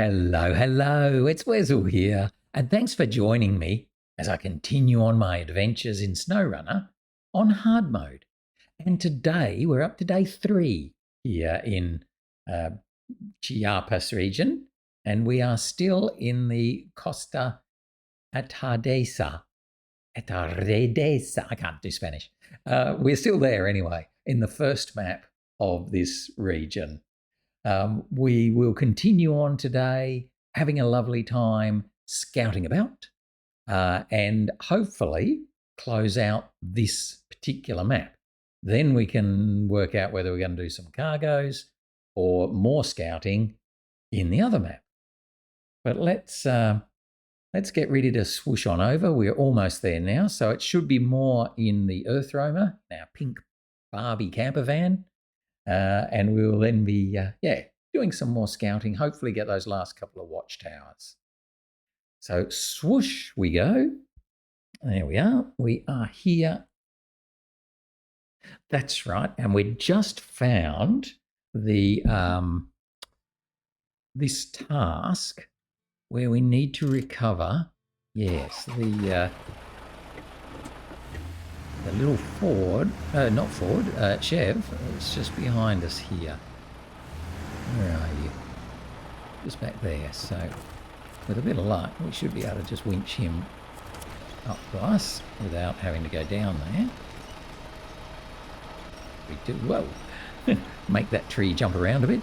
Hello, hello, it's Wesel here, and thanks for joining me as I continue on my adventures in SnowRunner on hard mode. And today we're up to day 3 here in Chiapas region, and we are still in the Costa Aterceder. I can't do Spanish. We're still there anyway, in the first map of this region. We will continue on today, having a lovely time scouting about, and hopefully close out this particular map. Then we can work out whether we're going to do some cargoes or more scouting in the other map. But let's get ready to swoosh on over. We're almost there now, so it should be more in the R21, our pink Barbie camper van. And we will then be, doing some more scouting, hopefully get those last couple of watchtowers. So swoosh we go. There we are. We are here. That's right. And we just found the this task where we need to recover, yes, the little Chev, it's just behind us here. Where are you? Just back there. So with a bit of luck, we should be able to just winch him up to us without having to go down there. We do, whoa, make that tree jump around a bit.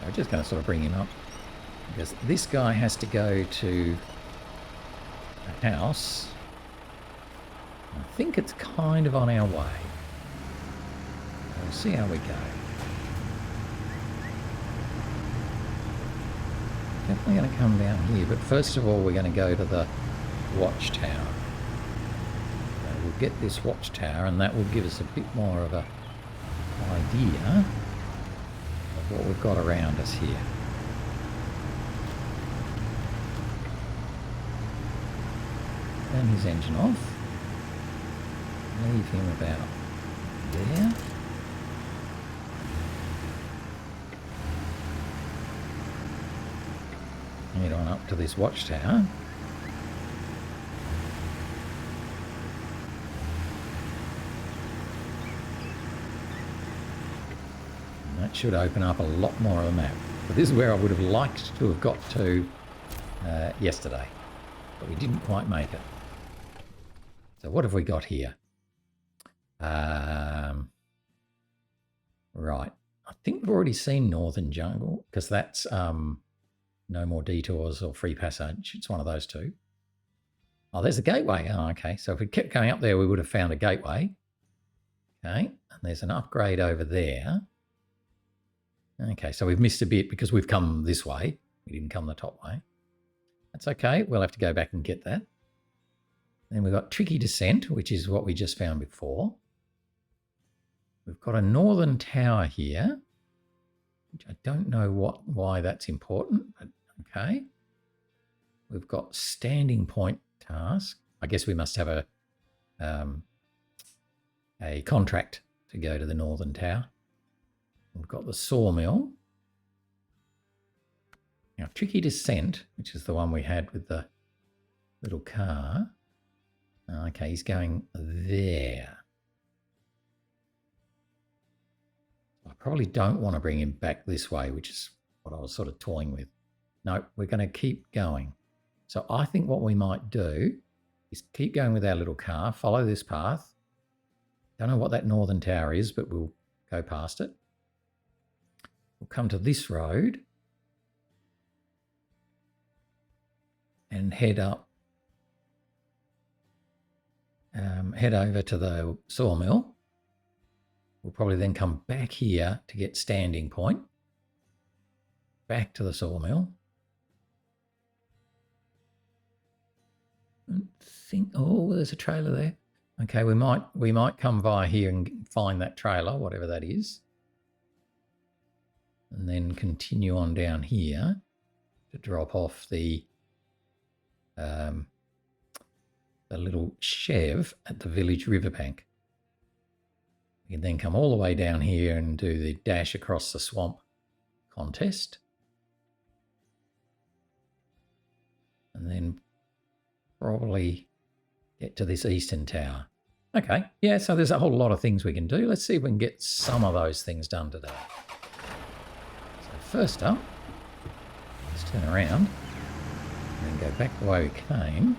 I'm just going to sort of bring him up, because this guy has to go to a house. I think it's kind of on our way. We'll see how we go. Definitely going to come down here, but first of all we're going to go to the watchtower. So we'll get this watchtower, and that will give us a bit more of an idea of what we've got around us here. Turn his engine off. Leave him about there. Head on up to this watchtower. And that should open up a lot more of the map. But this is where I would have liked to have got to yesterday, but we didn't quite make it. So what have we got here? Right. I think we've already seen Northern Jungle, because that's No More Detours or Free Passage. It's one of those two. Oh, there's a gateway. Oh, okay. So if we kept going up there, we would have found a gateway. Okay. And there's an upgrade over there. Okay. So we've missed a bit because we've come this way. We didn't come the top way. That's okay. We'll have to go back and get that. Then we've got Tricky Descent, which is what we just found before. We've got a northern tower here, which I don't know why that's important, but okay. We've got standing point task. I guess we must have a contract to go to the northern tower. We've got the sawmill. Now, Tricky Descent, which is the one we had with the little car. Okay, he's going there. I probably don't want to bring him back this way, which is what I was sort of toying with. No, we're going to keep going. So I think what we might do is keep going with our little car, follow this path. Don't know what that northern tower is, but we'll go past it. We'll come to this road and head up. Head over to the sawmill. We'll probably then come back here to get standing point. Back to the sawmill. Oh, there's a trailer there. Okay, we might come via here and find that trailer, whatever that is. And then continue on down here to drop off the little Chev at the village riverbank. We can then come all the way down here and do the dash across the swamp contest. And then probably get to this eastern tower. Okay, yeah, so there's a whole lot of things we can do. Let's see if we can get some of those things done today. So first up, let's turn around and then go back the way we came.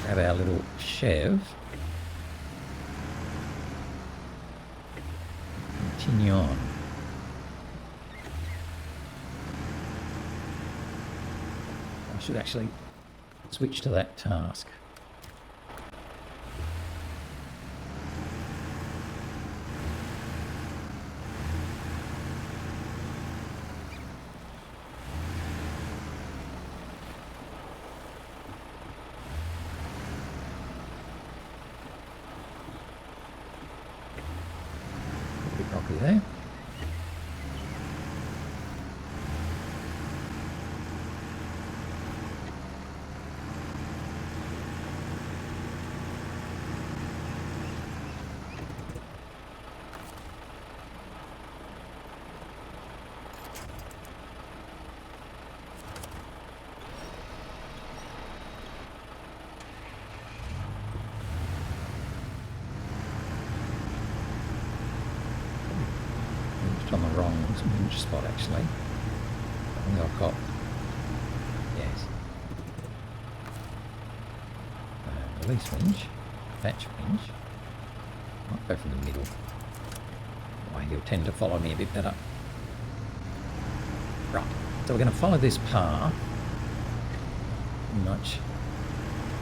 Grab our little Chev. Continue on. I should actually switch to that task. A bit rocky there. On the wrong winch spot actually. I think I've got, yes, release winch, batch winch. Might go from the middle. Why he'll tend to follow me a bit better. Right, so we're going to follow this path much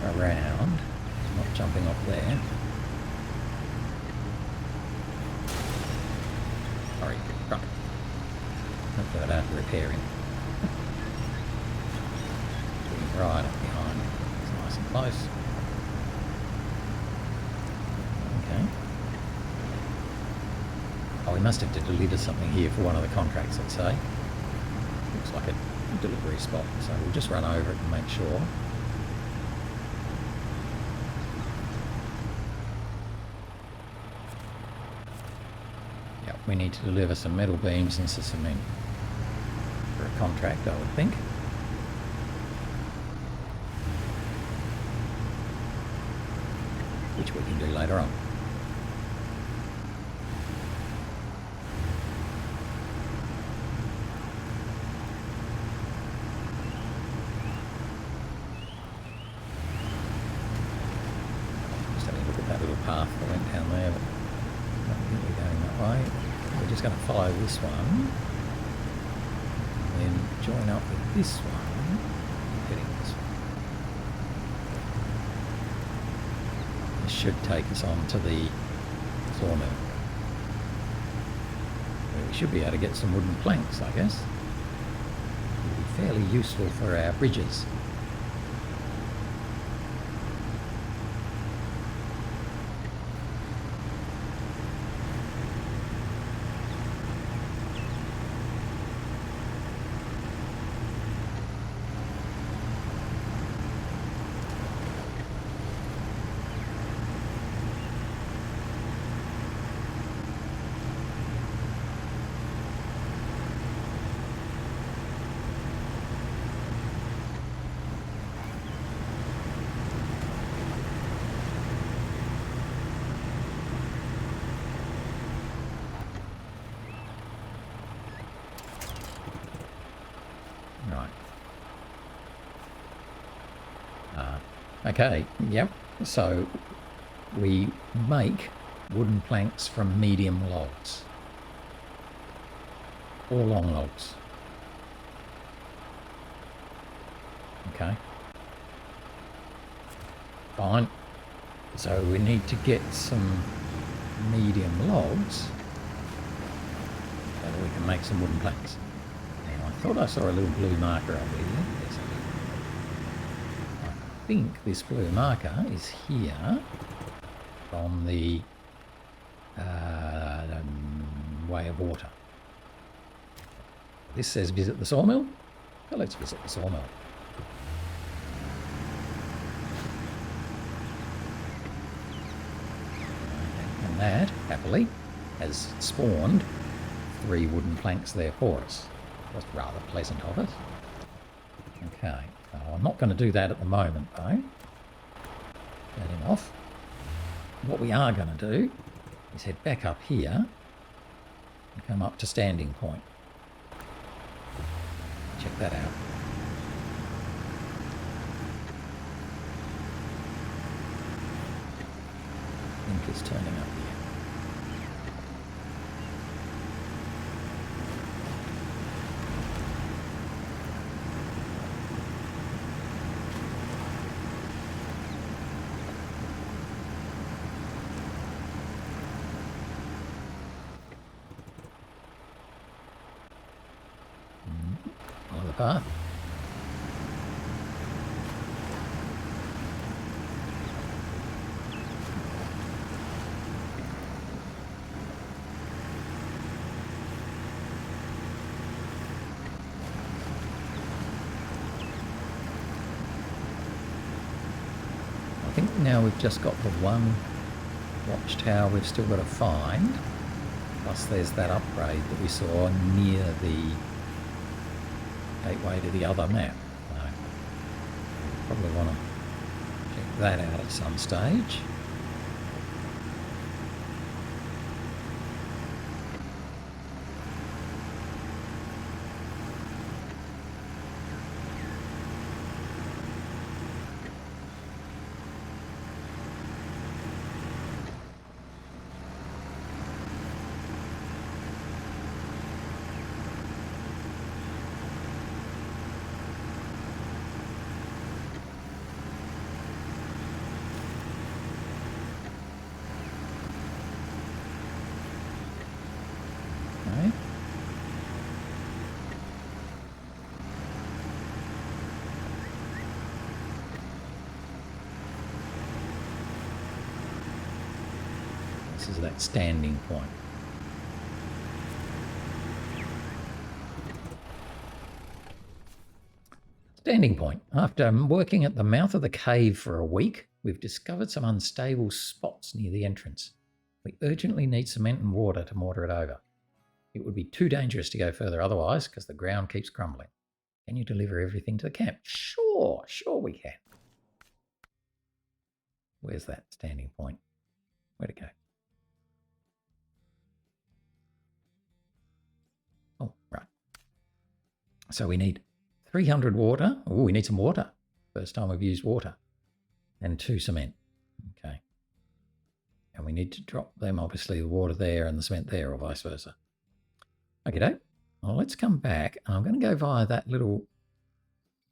around. It's not jumping off there. Sorry, right. Hopefully I don't have to repair him. Right up behind. It's nice and close. Okay. Oh, we must have to deliver something here for one of the contracts, let's say. Looks like a delivery spot, so we'll just run over it and make sure. We need to deliver some metal beams and some cement for a contract, I would think. Which we can do later on. Just having a look at that little path that went down there, but I don't think we're going that way. We're just going to follow this one, and then join up with this one, heading this way. This should take us on to the sawmill, where we should be able to get some wooden planks, I guess. It'll be fairly useful for our bridges. Okay, yep, so we make wooden planks from medium logs, or long logs. Okay, fine. So we need to get some medium logs so that we can make some wooden planks. Now I thought I saw a little blue marker over here. There's a I think this blue marker is here from the way of water. This says visit the sawmill, so let's visit the sawmill. And that, happily, has spawned 3 wooden planks there for us. That's rather pleasant of us. Okay, so I'm not going to do that at the moment though. Get him off. What we are going to do is head back up here and come up to standing point. Check that out. Link is turning up here. Follow the path. I think now we've just got the one watchtower we've still got to find. Plus there's that upgrade that we saw near the gateway to the other map. So probably want to check that out at some stage. Okay. This is that standing point. Standing point. After working at the mouth of the cave for a week, we've discovered some unstable spots near the entrance. We urgently need cement and water to mortar it over. It would be too dangerous to go further otherwise because the ground keeps crumbling. Can you deliver everything to the camp? Sure we can. Where's that standing point? Where'd it go? Oh, right. So we need 300 water. Oh, we need some water. First time we've used water. And 2 cement. Okay. And we need to drop them, obviously, the water there and the cement there, or vice versa. Okay, well, let's come back. I'm going to go via that little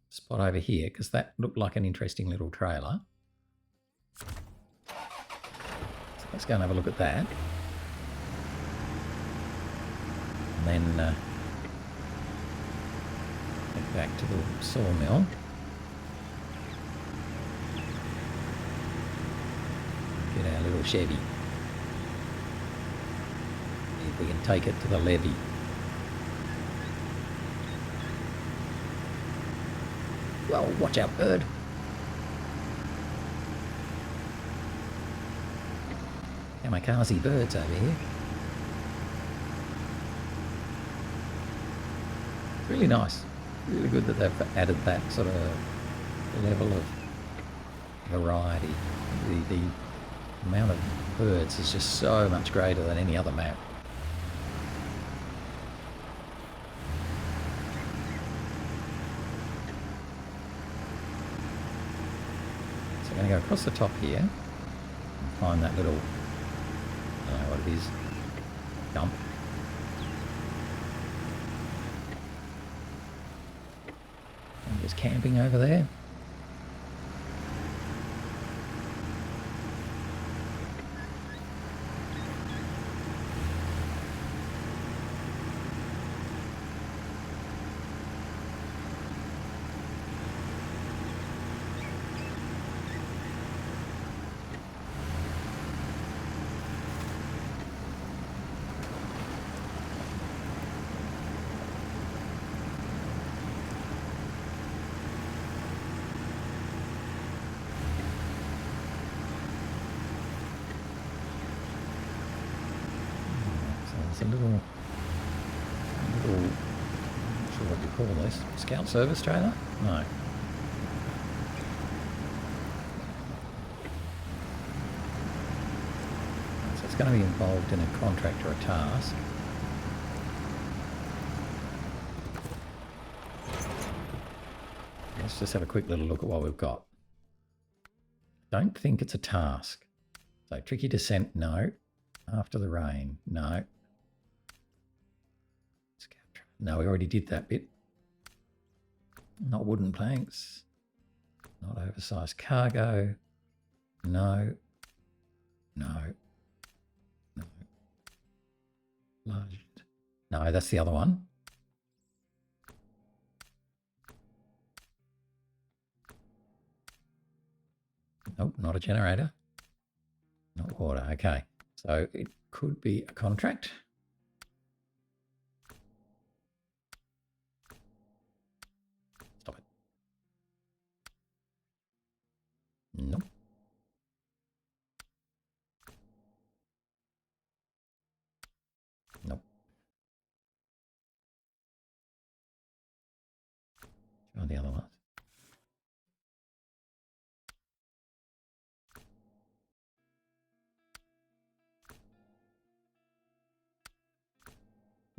spot over here because that looked like an interesting little trailer. So let's go and have a look at that. And then head back to the sawmill. Get our little Chevy. See if we can take it to the levee. Well, watch out, bird. Kamikaze birds over here. It's really nice. Really good that they've added that sort of level of variety. The amount of birds is just so much greater than any other map. So I'm going to go across the top here and find that little, I don't know what it is, dump. And there's camping over there. a little, not sure what you call this, scout service trailer? No. So it's going to be involved in a contract or a task. Let's just have a quick little look at what we've got. Don't think it's a task. So tricky descent, no. After the rain, no. No, we already did that bit. Not wooden planks. Not oversized cargo. No. No. No. Large. No, that's the other one. Nope, not a generator. Not water, okay. So it could be a contract. Stop it. Nope. Nope. Try the other ones.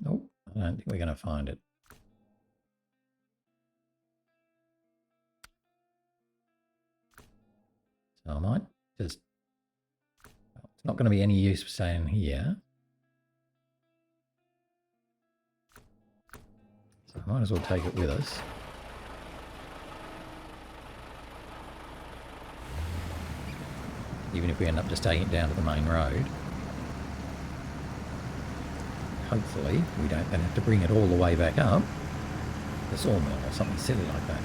Nope, I don't think we're going to find it. So I might just, well, it's not going to be any use staying here. So I might as well take it with us. Even if we end up just taking it down to the main road. Hopefully we don't then have to bring it all the way back up the sawmill or something silly like that.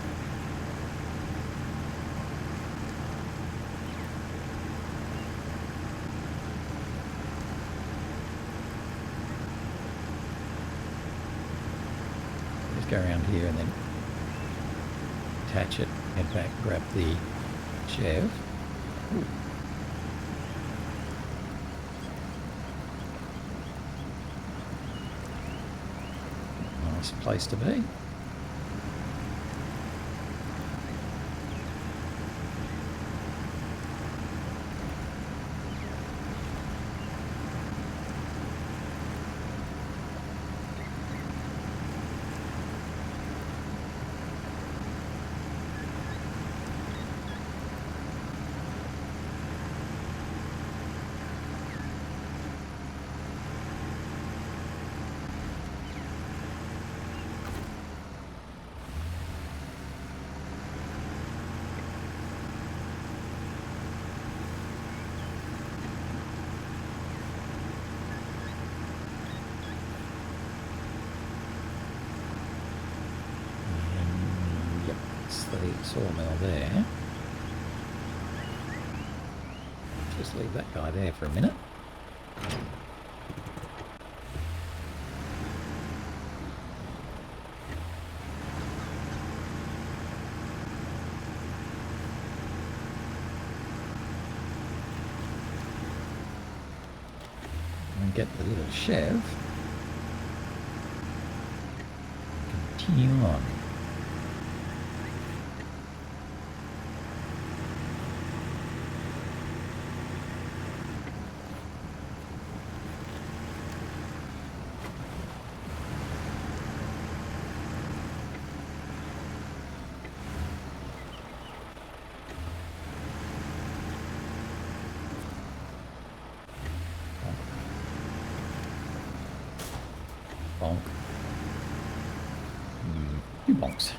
Just go around here and then attach it, head back, grab the chev. Ooh. Nice place to be. The sawmill there. Just leave that guy there for a minute. And get the little chev. Continue on. Bonk. Two bonks.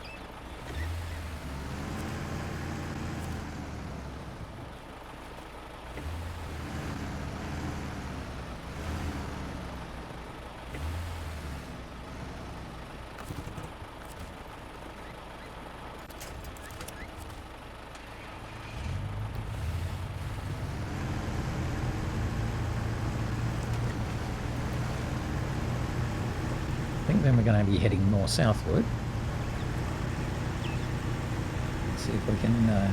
I think then we're going to be heading more southward. Let's see if we can get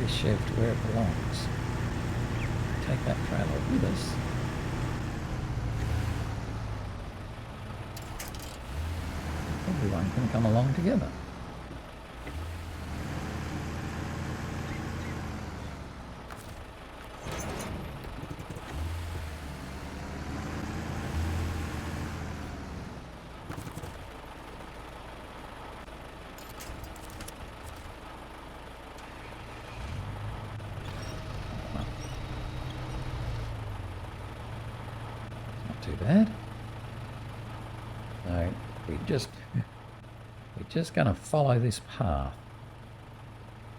this chev to where it belongs. take that trailer with us. Everyone can come along together. Too bad. So we're just going to follow this path.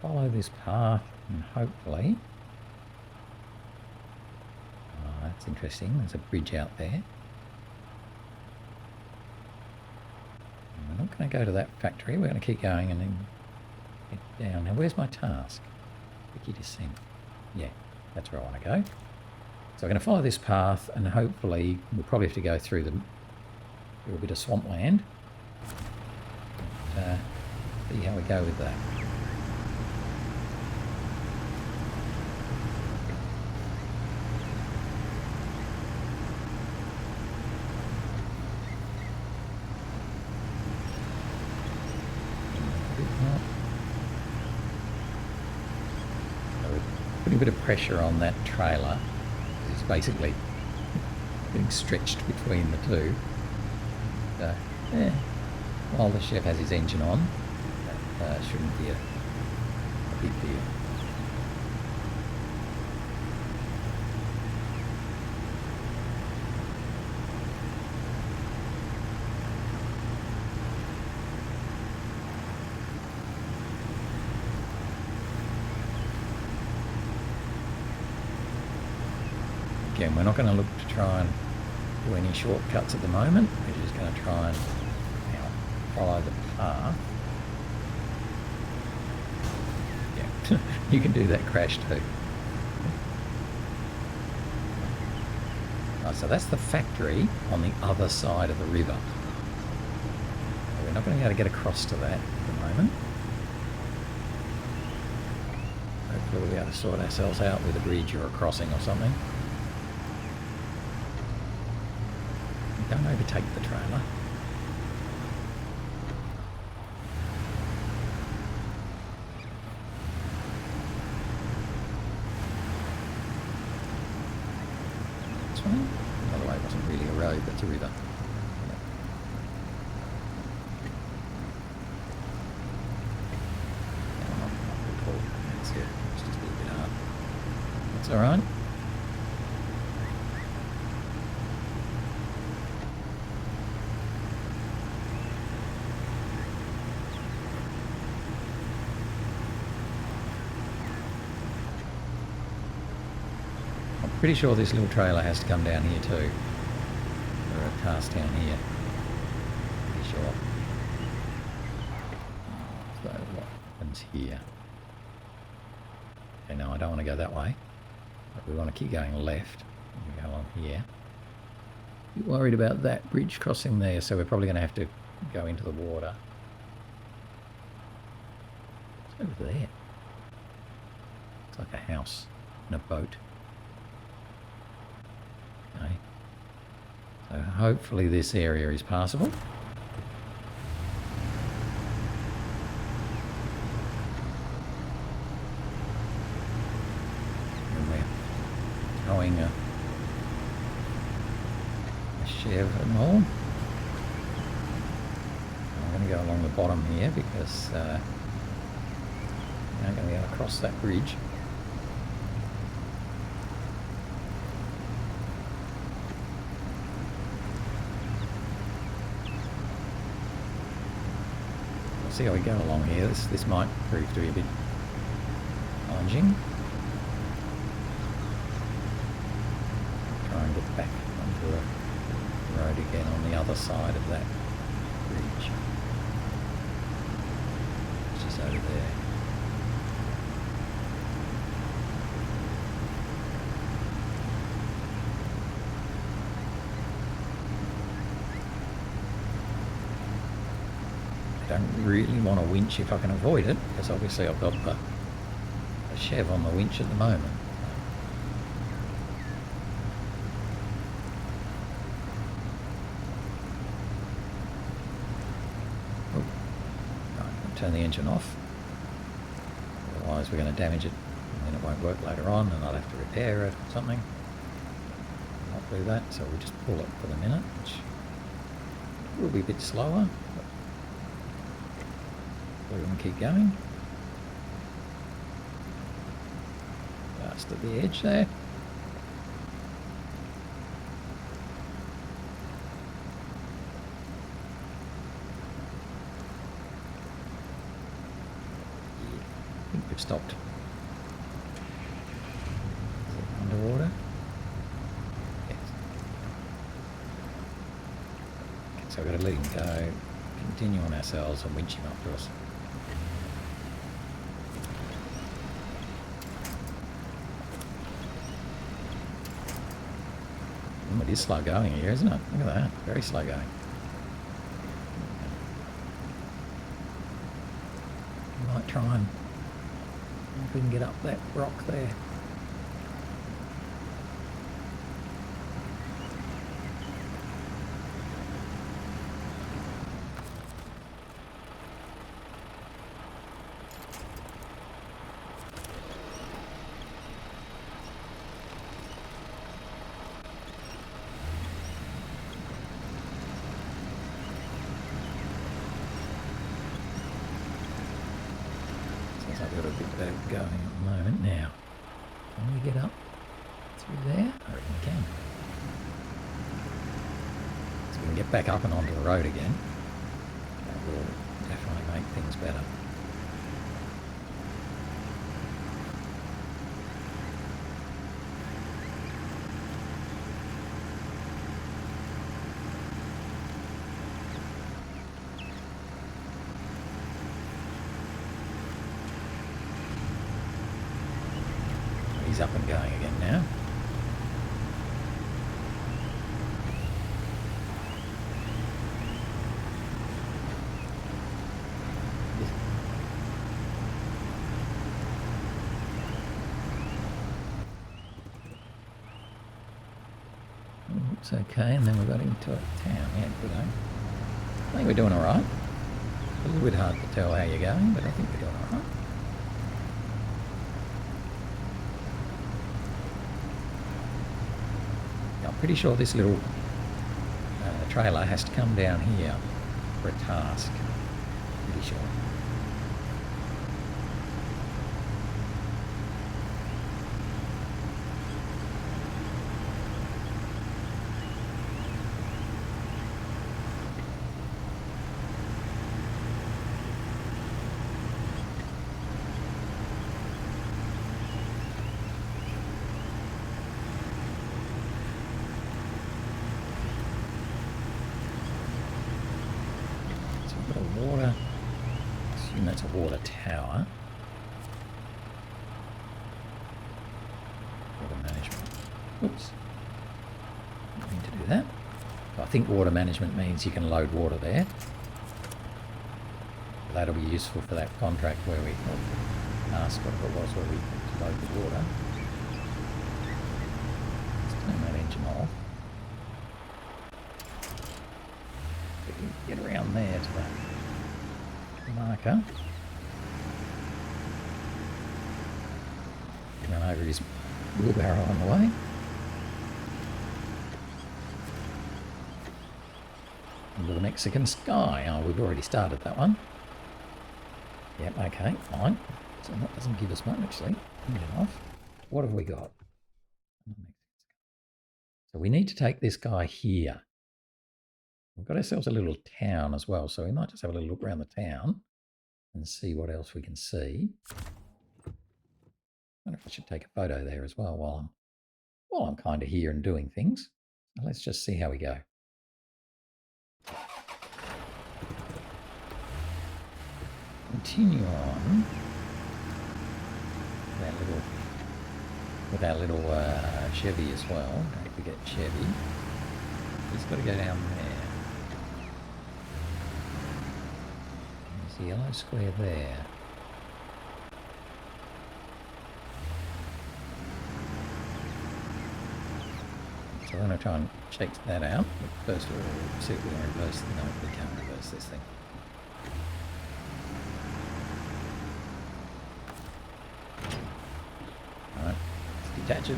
And hopefully... Oh, that's interesting. There's a bridge out there. We're not going to go to that factory. We're going to keep going and then get down. Now, where's my task? Wiki descent. Yeah, that's where I want to go. So we're going to follow this path, and hopefully we'll probably have to go through a bit of swampland. See how we go with that. So we're putting a bit of pressure on that trailer. It's basically being stretched between the two. So, yeah, while the chef has his engine on, that shouldn't be a big deal. Again, we're not going to look to try and do any shortcuts at the moment. We're just going to try and follow the path. Yeah, you can do that crash too. Right, so that's the factory on the other side of the river. So we're not going to be able to get across to that at the moment. Hopefully we'll be able to sort ourselves out with a bridge or a crossing or something. Don't overtake the trailer. This one? By the way, it wasn't really a road, but it's a river. That's it. It's just a little bit hard. That's alright. Pretty sure this little trailer has to come down here too. Or a task down here. Pretty sure. So what happens here? Okay, no, I don't want to go that way. But we want to keep going left. We go along here. A bit worried about that bridge crossing there, so we're probably going to have to go into the water. What's over there? It's like a house and a boat. Okay. So hopefully this area is passable. And we're throwing a Chev and all. I'm going to go along the bottom here because I'm not going to be able to cross that bridge. See how we go along here. This might prove to be a bit challenging. Try and get back onto the road again on the other side of that bridge. It's just over there. Don't really want to winch if I can avoid it, because obviously I've got the Chev on the winch at the moment. turn the engine off. Otherwise we're going to damage it and then it won't work later on and I'll have to repair it or something. Not do that, so we'll just pull it for the minute, which will be a bit slower. But we're going to keep going. Just at the edge there. I think we've stopped. Is it underwater? Yes. Okay, so I've got to let him go, continue on ourselves and winch him up to us. It is slow going here, isn't it? Look at that. Very slow going. I might try and see if we can get up that rock there. I've got a bit better going at the moment now. Can we get up through there? I reckon we can. So we can get back up and onto the road again. That will definitely make things better. He's up and going again now. It's okay, and then we got into a town. Yeah, good. I think we're doing all right. A little bit hard to tell how you're going, but I think we're doing all right. Pretty sure this little trailer has to come down here for a task. Pretty sure. Water. Assume that's a water tower. Water management. Oops. Didn't mean to do that. So I think water management means you can load water there. That'll be useful for that contract where we asked what it was where we load the water. Let's turn that engine off. We can get around there to that marker. Run over his wheelbarrow on the way. Into the Mexican sky. Oh, we've already started that one. Yep, okay, fine. So that doesn't give us much actually. Engine off. What have we got? So we need to take this guy here. We've got ourselves a little town as well, so we might just have a little look around the town and see what else we can see. I wonder if I should take a photo there as well while I'm kind of here and doing things. So let's just see how we go. Continue on with our little Chevy as well. Don't forget Chevy. He's got to go down there. The yellow square there. So I'm going to try and check that out. But first we'll see if we can reverse. No, we can't reverse this thing. detach it.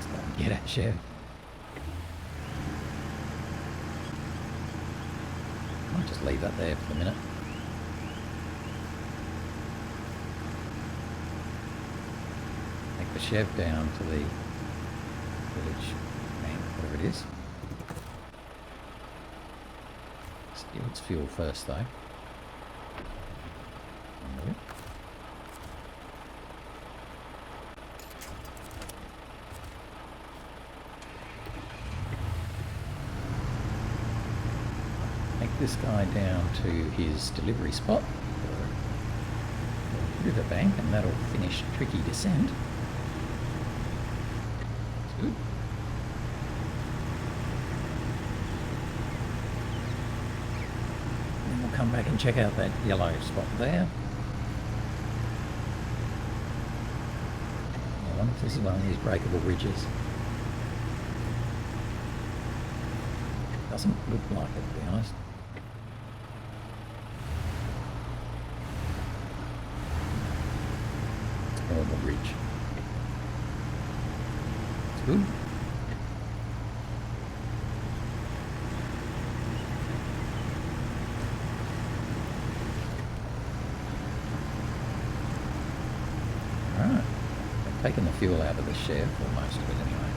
Start to get at Chev. Might just leave that there for the minute. Take the Chev down to the village bank, whatever it is. Steal its fuel first though. This guy down to his delivery spot, the riverbank, and that'll finish tricky descent. That's good. Then we'll come back and check out that yellow spot there. I wonder if this is one of these breakable ridges. Doesn't look like it, to be honest. Normal ridge. It's good. Alright. I've taken the fuel out of the Chev, or most of it anyway.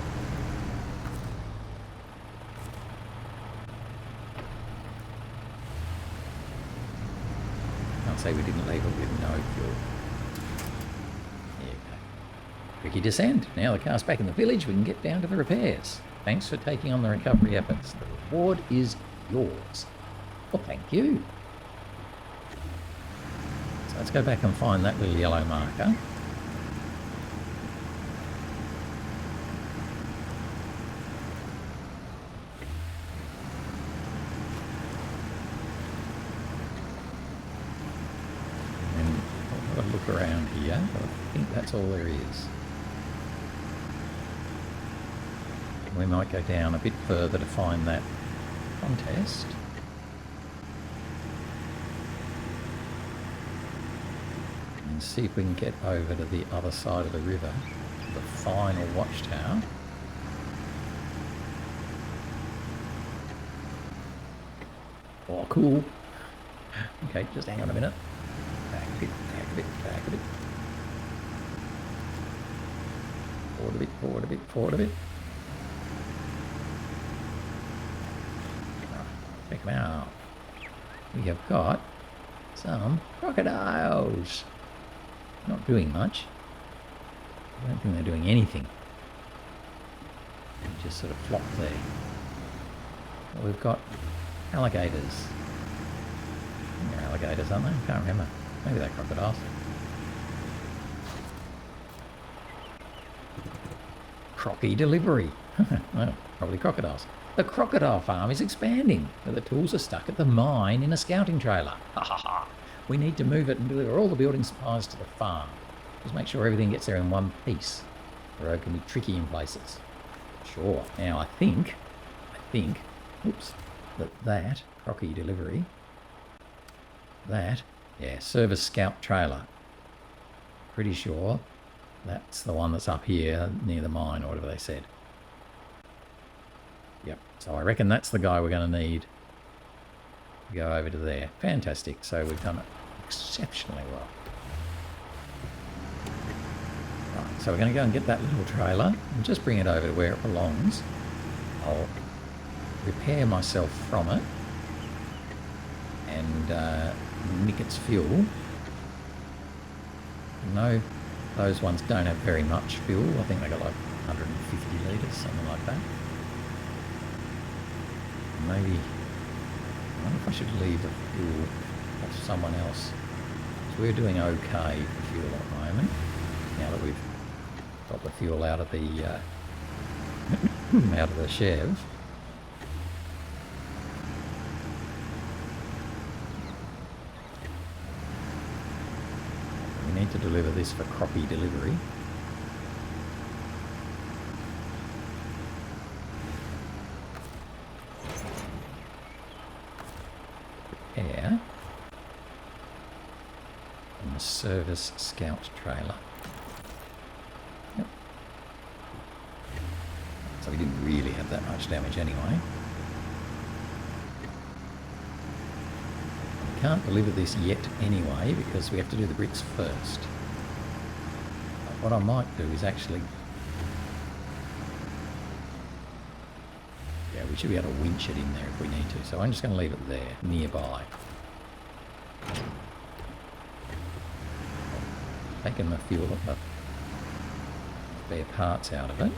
Can't say we didn't leave it with no fuel. Tricky descent. Now the car's back in the village, we can get down to the repairs. Thanks for taking on the recovery efforts. The reward is yours. Well, thank you. So let's go back and find that little yellow marker. And I'll have a look around here, but I think that's all there is. We might go down a bit further to find that contest. And see if we can get over to the other side of the river, the final watchtower. Oh, cool. Okay, just hang on a minute. Back a bit, back a bit, back a bit. Forward a bit, forward a bit, forward a bit. Check them out. We have got some crocodiles. Not doing much. I don't think they're doing anything. They just sort of flop there. But we've got alligators. They're alligators, aren't they? I can't remember. Maybe they're crocodiles. Crocky delivery. Well, probably crocodiles. The crocodile farm is expanding, but the tools are stuck at the mine in a scouting trailer. Ha ha ha. We need to move it and deliver all the building supplies to the farm. Just make sure everything gets there in one piece. The road can be tricky in places. Sure. Now I think, oops, that crocky delivery, service scout trailer. Pretty sure that's the one that's up here near the mine or whatever they said. Yep, so I reckon that's the guy we're going to need to go over to there. Fantastic, so we've done it exceptionally well. Right, so we're going to go and get that little trailer and just bring it over to where it belongs. I'll repair myself from it and nick its fuel. No, those ones don't have very much fuel. I think they got like 150 litres, something like that. Maybe, I wonder if I should leave the fuel for someone else. So we're doing okay for fuel at the moment, now that we've got the fuel out of the out of the Chev. We need to deliver this for croppy delivery. Air and the service scout trailer. Yep. So we didn't really have that much damage anyway. We can't deliver this yet anyway because we have to do the bricks first. But what I might do is actually... Yeah, we should be able to winch it in there if we need to. So I'm just going to leave it there, nearby. Taking the fuel, the spare parts out of it.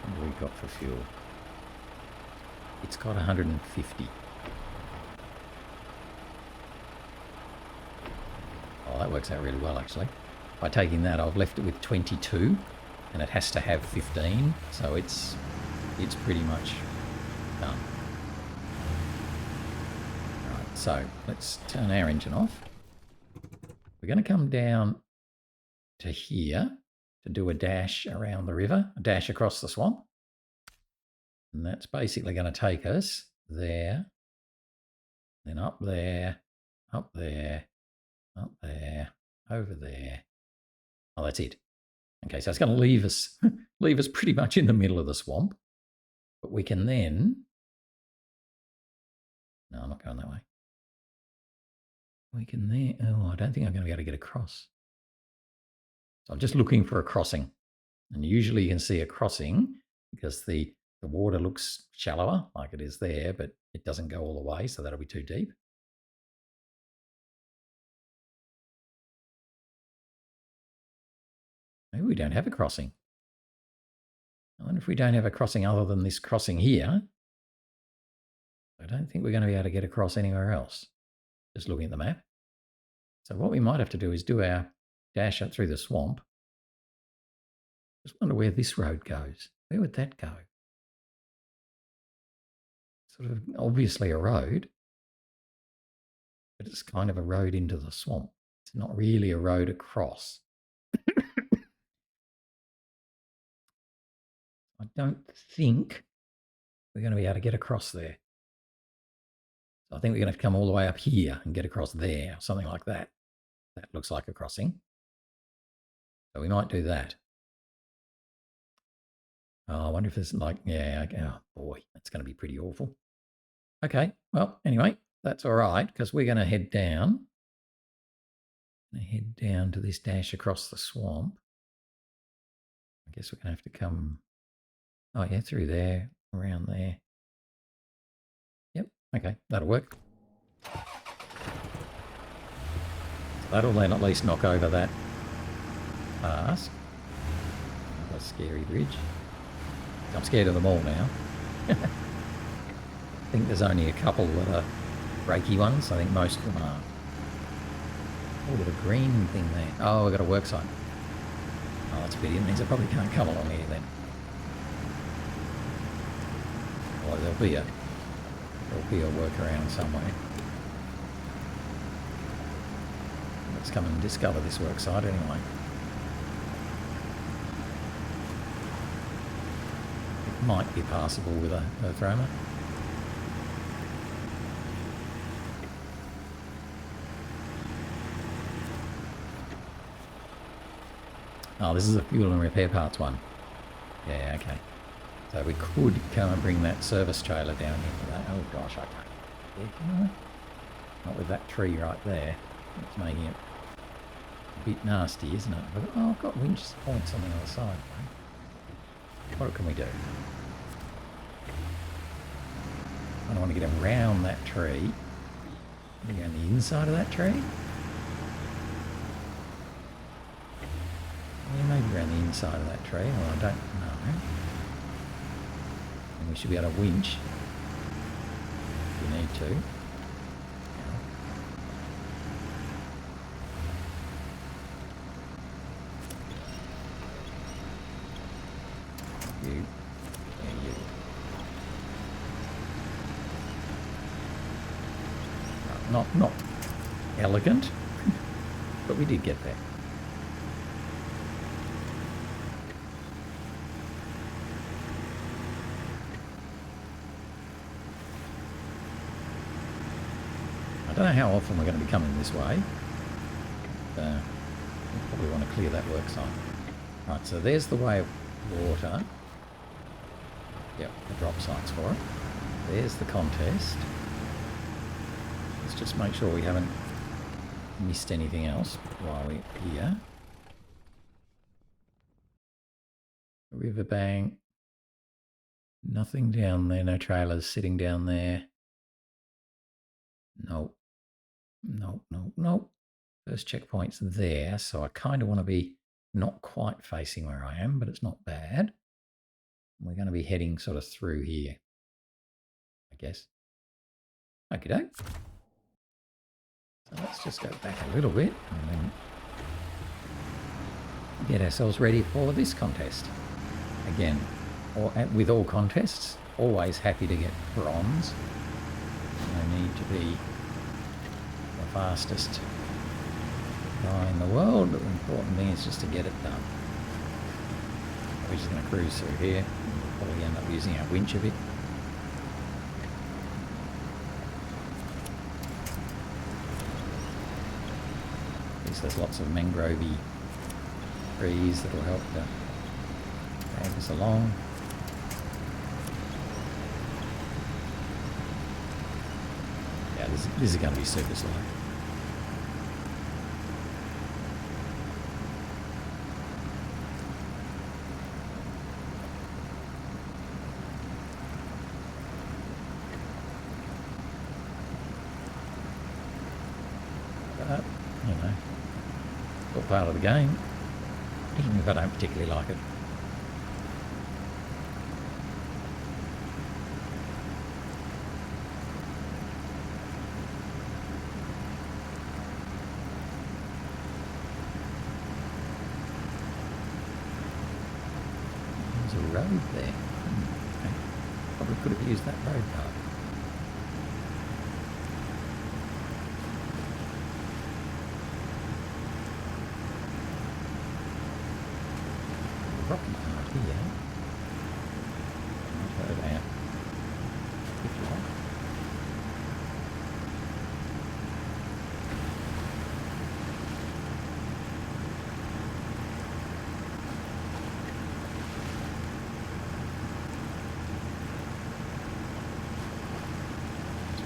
What have we got for fuel? It's got 150. Oh, that works out really well actually. By taking that, I've left it with 22, and it has to have 15, so it's pretty much done. Right, so let's turn our engine off. We're going to come down to here to do a dash around the river, a dash across the swamp. And that's basically going to take us there, then up there, up there, up there, over there. Oh, that's it. Okay, so it's going to leave us pretty much in the middle of the swamp. But we can then... No, I'm not going that way. We can then... Oh, I don't think I'm going to be able to get across. So I'm just looking for a crossing. And usually you can see a crossing because the water looks shallower, like it is there, but it doesn't go all the way, so that'll be too deep. Maybe we don't have a crossing. I wonder if we don't have a crossing other than this crossing here. I don't think we're going to be able to get across anywhere else. Just looking at the map. So what we might have to do is do our dash up through the swamp. Just wonder where this road goes. Where would that go? Sort of obviously a road, but it's kind of a road into the swamp. It's not really a road across. I don't think we're going to be able to get across there. So I think we're going to have to come all the way up here and get across there, something like that. That looks like a crossing. So we might do that. Oh, I wonder if there's like, yeah, oh boy, that's going to be pretty awful. Okay, well, anyway, that's all right because we're going to head down. Head down to this dash across the swamp. I guess we're going to have to come, oh yeah, through there, around there. Yep, okay, that'll work. So that'll then at least knock over that pass. A scary bridge. I'm scared of them all now. I think there's only a couple that are breaky ones. I think most of them are. Oh, there's a green thing there. Oh, we've got a work site. Oh, that's a pity. It means I probably can't come along here then. Well, there'll be a workaround somewhere. Let's come and discover this work site anyway. It might be passable with a earth roamer. Oh, this is a fuel and repair parts one. Yeah, okay. So we could come and bring that service trailer down here for that. Oh gosh, I can't. Yeah, can I? Not with that tree right there. It's making it a bit nasty, isn't it? But, oh, I've got winch points on the other side. Right? What can we do? I don't want to get around that tree. Maybe on the inside of that tree? Yeah, maybe around the inside of that tree. Well, I don't know. And we should be able to winch if we need to. You. Yeah, you. Not elegant, but we did get there. I don't know how often we're going to be coming this way. We'll we want to clear that work site. Right, so there's the way of water. Yep, the drop sites for it. There's the contest. Let's just make sure we haven't missed anything else while we're here. Riverbank. Nothing down there, no trailers sitting down there. Nope. Nope, nope, nope. First checkpoint's there, so I kind of want to be not quite facing where I am, but it's not bad. We're going to be heading sort of through here, I guess. Okie doke. So let's just go back a little bit and then get ourselves ready for this contest. Again, with all contests, always happy to get bronze. No need to be the fastest guy in the world, but the important thing is just to get it done. We're just going to cruise through here. We'll probably end up using our winch a bit. At least there's lots of mangrovey trees that will help to drag us along. Yeah, this is going to be super slow. But, you know, it's all part of the game, even if I don't particularly like it. There's a road there. Okay. Probably could have used that road card. Rocky part here. Not heard about. If you like.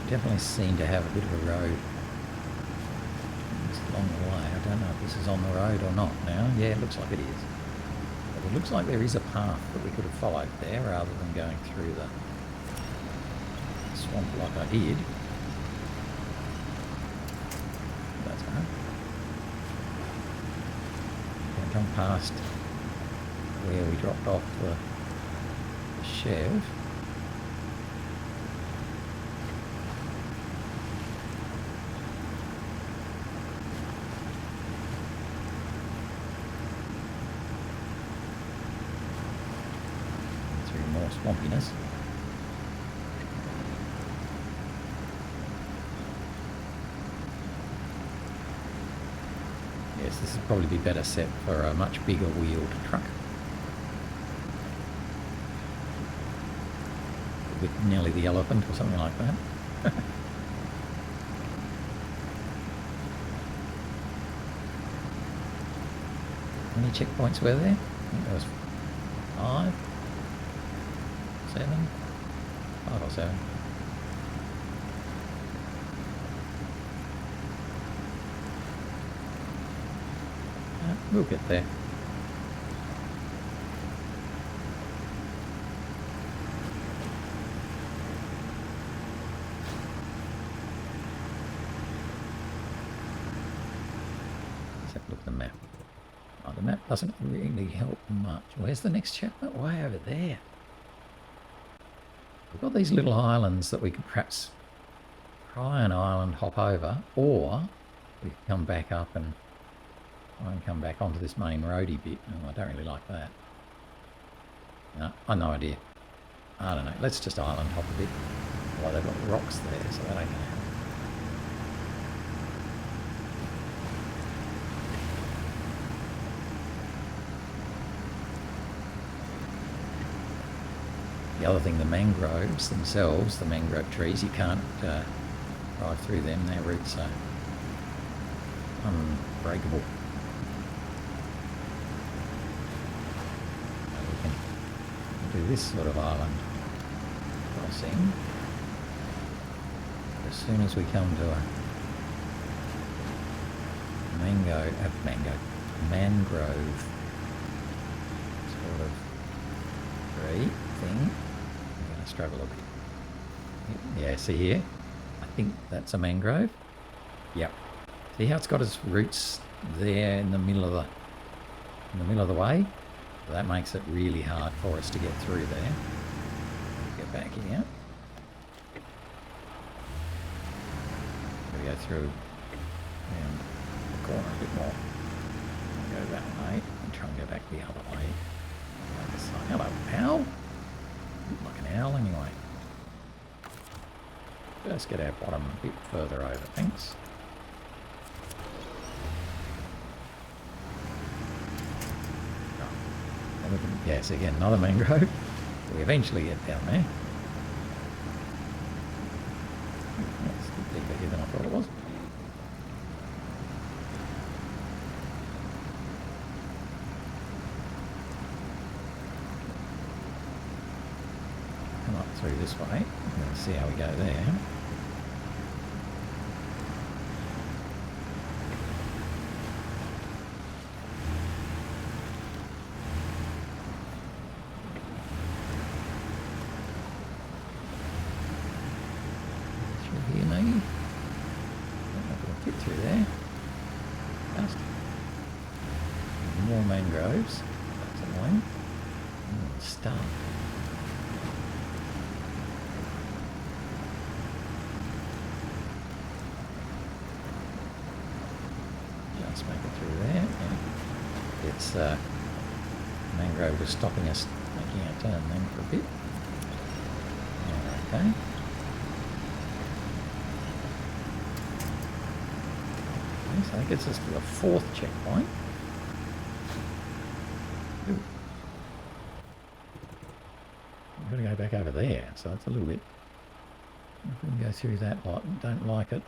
Definitely seem to have a bit of a road just along the way. I don't know if this is on the road or not now. Yeah, it looks like it is. But it looks like there is a path that we could have followed there rather than going through the swamp like I did. That's all right. Going to come past where we dropped off the Chev. Swampiness. Yes, this would probably be better set for a much bigger wheeled truck. With nearly the elephant or something like that. How many checkpoints were there? I think there was 5. 7? 5 or 7. We'll get there. Let's have a look at the map. Oh, the map doesn't really help much. Where's the next chapter? Way over there. We've got these little islands that we could perhaps try an island hop over, or we could come back up and try and come back onto this main roady bit. Oh, I don't really like that. No, I've no idea. I don't know. Let's just island hop a bit. Well, they've got rocks there, so that ain't going to happen. The other thing, the mangroves themselves, the mangrove trees, you can't drive through them. Their roots are unbreakable. do this sort of island crossing. As soon as we come to a mangrove sort of tree thing, I'm going to struggle a bit. Yeah, see here? I think that's a mangrove. Yep. See how it's got its roots there in the middle of the way? So that makes it really hard for us to get through there. Get back here. We go through around the corner a bit more. Go that way and try and go back the other way. Hello, owl. Look like an owl anyway. Just get our bottom a bit further over, thanks. Yes, again, another mangrove. We eventually get down there. It's a bit deeper here than I thought it was. Come up through this way. Let's see how we go there. More mangroves. That's annoying. Start. Just make it through there. Yeah. It's mangrove was stopping us making our turn then for a bit. Okay. So that gets us to the 4th checkpoint. Ooh. We've got to go back over there, so that's a little bit... If we can go through that lot, don't like it.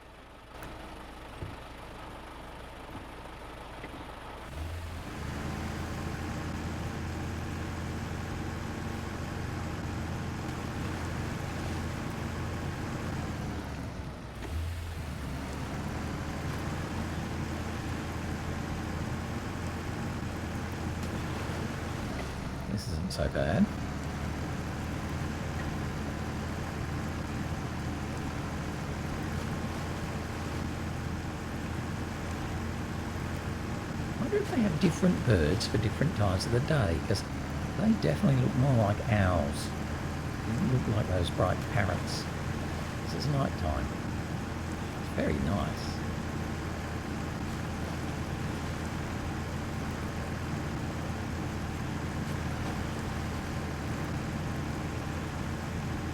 This isn't so bad. I wonder if they have different birds for different times of the day, because they definitely look more like owls. They look like those bright parrots. This is night time. It's very nice.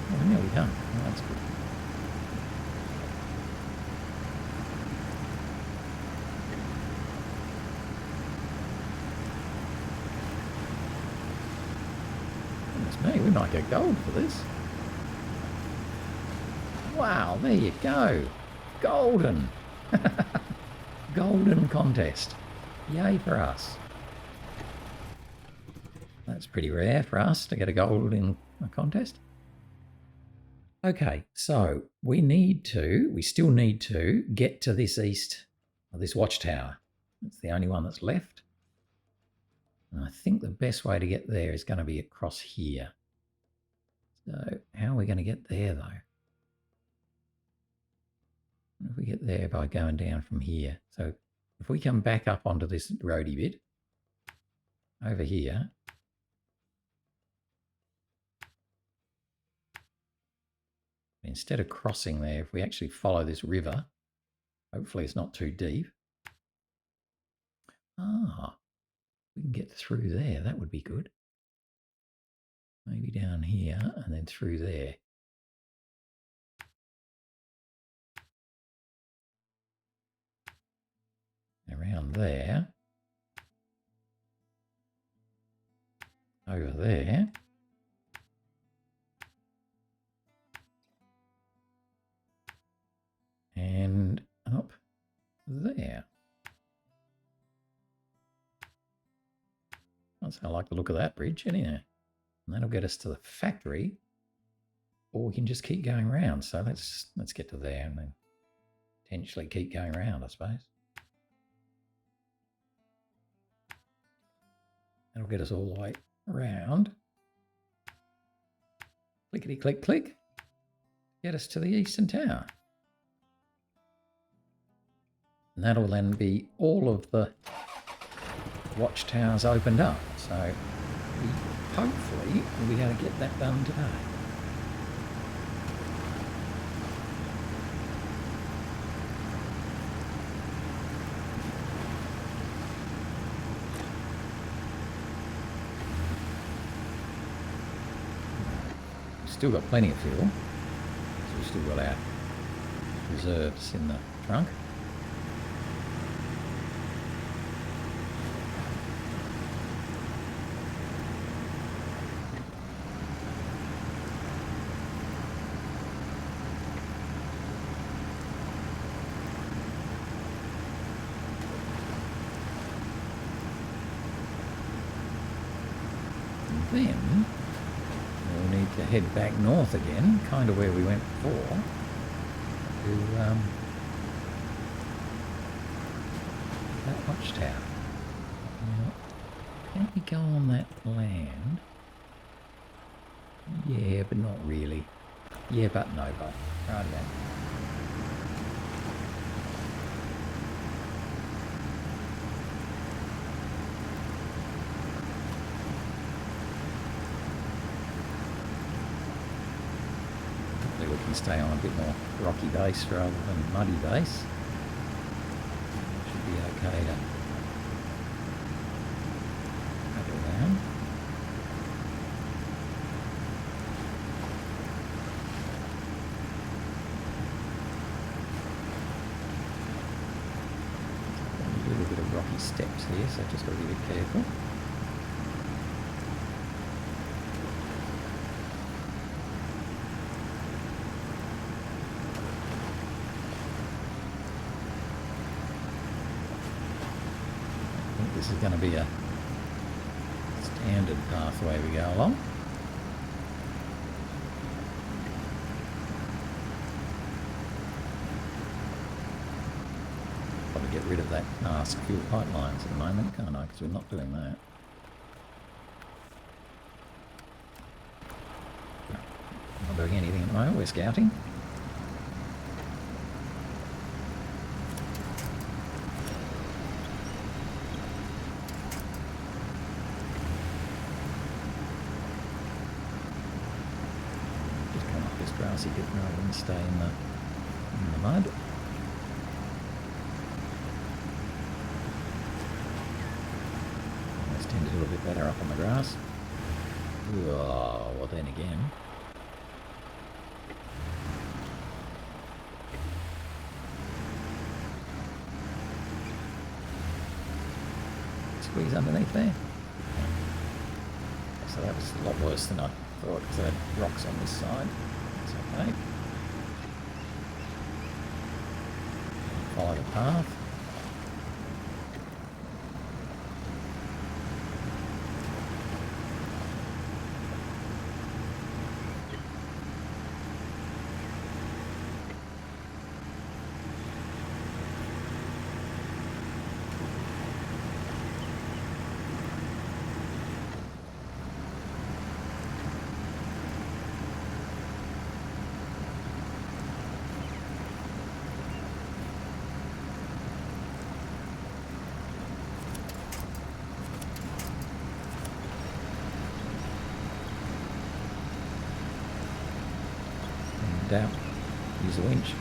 Oh, nearly done. Oh, that's good. Goodness me, we might get gold for this. Wow, there you go. Golden. Golden contest. Yay for us. That's pretty rare for us to get a gold in a contest. Okay, so we still need to get to this this watchtower. It's the only one that's left. And I think the best way to get there is going to be across here. So how are we going to get there though? If we get there by going down from here. So if we come back up onto this roady bit, over here, instead of crossing there, if we actually follow this river, hopefully it's not too deep. Ah, we can get through there. That would be good. Maybe down here and then through there. Around there. Over there. And up there. I like the look of that bridge, anyhow. And that'll get us to the factory. Or we can just keep going around. So let's get to there and then potentially keep going around, I suppose. That'll get us all the way around. Clickety click click. Get us to the eastern tower. And that'll then be all of the watchtowers opened up. So hopefully we'll be able to get that done today. Still got plenty of fuel, so we've still got our reserves in the trunk. And then we'll need to head back north again, kind of where we went before, to that watchtower. Now, can we go on that land? Yeah, but not really. Yeah, but no, but. Right then. We can stay on a bit more rocky base rather than muddy base. Should be okay to travel down. A little bit of rocky steps here, so just got to be a bit careful. This is going to be a standard pathway we go along. Probably get rid of that mask fuel pipelines at the moment, can't I? Because we're not doing that. No, not doing anything at the moment, we're scouting. Grassy bit rather than stay in the mud. Let's tend to do a bit better up on the grass. Oh, well then again. Squeeze underneath there. So that was a lot worse than I thought because I had rocks on this side. Okay. Follow the path. Out. Use a winch.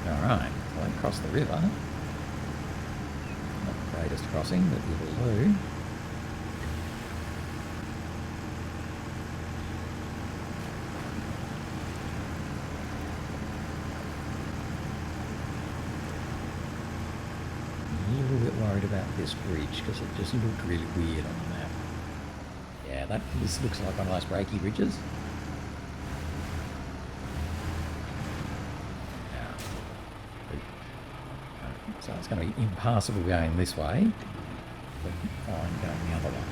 All right, so I crossed the river. Greatest crossing, but we will do. worried about this bridge because it just looked really weird on the map. Yeah, this looks like one of those breaky bridges. Yeah. So it's going to be impassable going this way, but fine going the other way.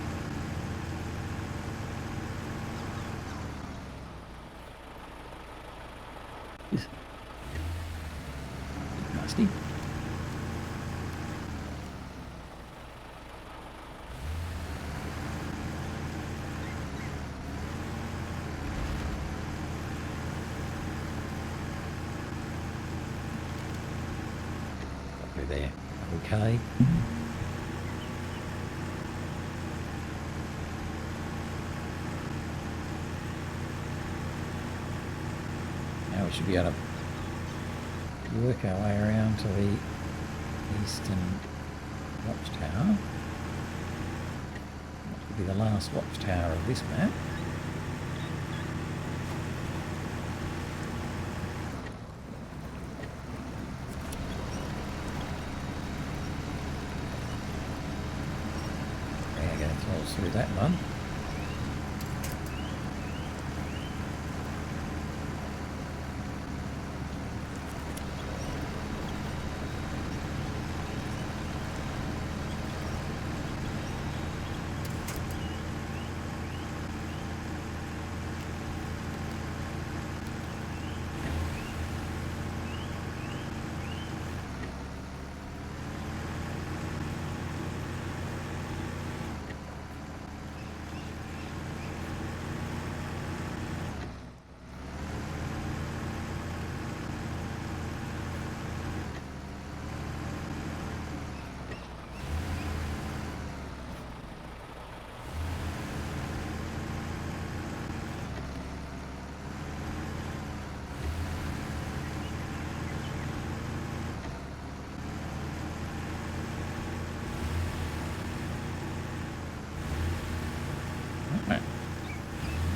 Nasty. Probably there. Okay. Now we should be able to work our way around to the eastern watchtower. That will be the last watchtower of this map. They're going to throw us through that one.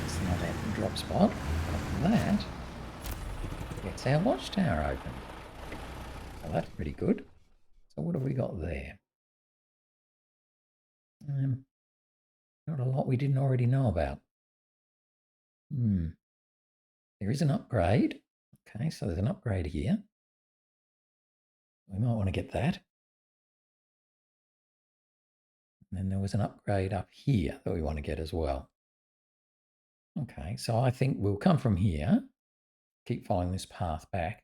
It's not a drop spot. After that, gets our watchtower open. Well, that's pretty good. So what have we got there? Not a lot we didn't already know about. There is an upgrade. Okay, so there's an upgrade here. We might want to get that. And then there was an upgrade up here that we want to get as well. Okay, so I think we'll come from here, keep following this path back,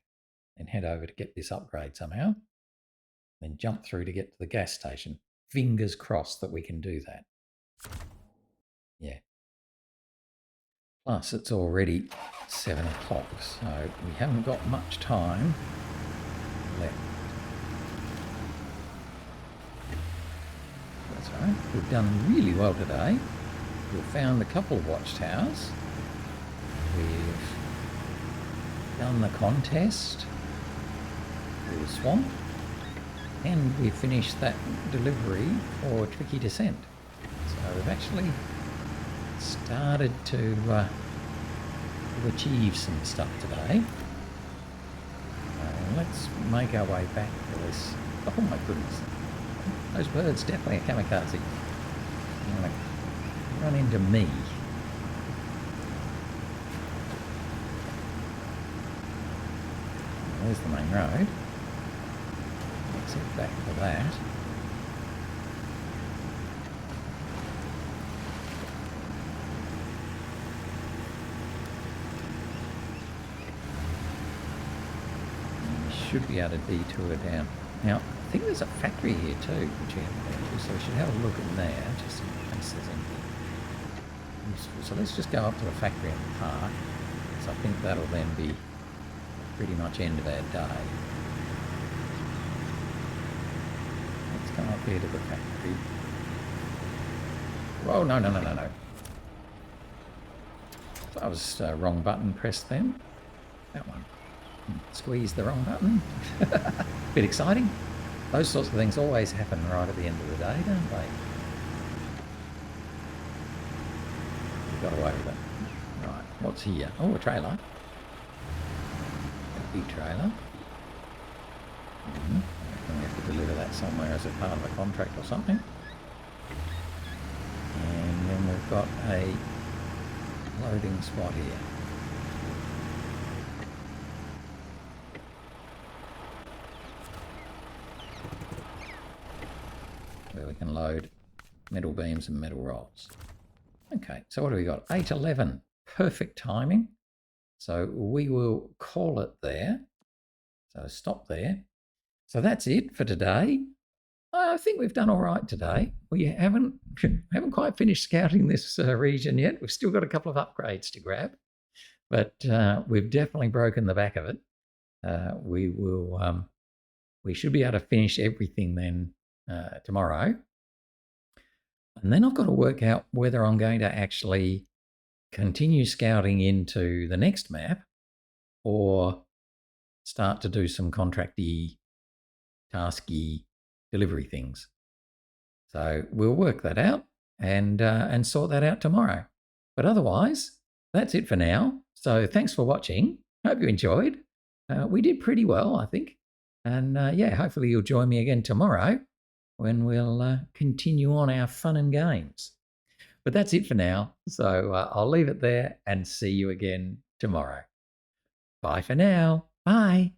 and head over to get this upgrade somehow. Then jump through to get to the gas station. Fingers crossed that we can do that. Yeah. Plus, it's already 7 o'clock, so we haven't got much time left. That's all right. We've done really well today. We've found a couple of watchtowers. We've done the contest through the swamp. And we finished that delivery for Tricky Descent. So we've actually started to achieve some stuff today. Let's make our way back to this. Oh my goodness. Those birds definitely a kamikaze. They're going to run into me. There's the main road. Let's head back to that. Should be able to detour down. Now, I think there's a factory here too, which we haven't been to, so we should have a look in there, just in case there's anything useful. So let's just go up to the factory and park. So I think that'll then be pretty much end of our day. Let's come up here to the factory. Whoa, no. So that was wrong button pressed then. That one. Squeeze the wrong button. Bit exciting. Those sorts of things always happen right at the end of the day, don't they? We got away with it. Right, what's here? Oh, a trailer. A big trailer. I reckon we have to deliver that somewhere as a part of a contract or something. And then we've got a loading spot here. Where we can load metal beams and metal rods. Okay, so what do we got? 8:11, perfect timing. So we will call it there. So stop there. So that's it for today. I think we've done all right today. We haven't quite finished scouting this region yet. We've still got a couple of upgrades to grab, but we've definitely broken the back of it. We should be able to finish everything then tomorrow. And then I've got to work out whether I'm going to actually continue scouting into the next map or start to do some contracty, tasky delivery things. So we'll work that out and sort that out tomorrow. But otherwise, that's it for now. So thanks for watching. Hope you enjoyed. We did pretty well, I think. And yeah, hopefully you'll join me again tomorrow when we'll continue on our fun and games. But that's it for now. So I'll leave it there and see you again tomorrow. Bye for now. Bye.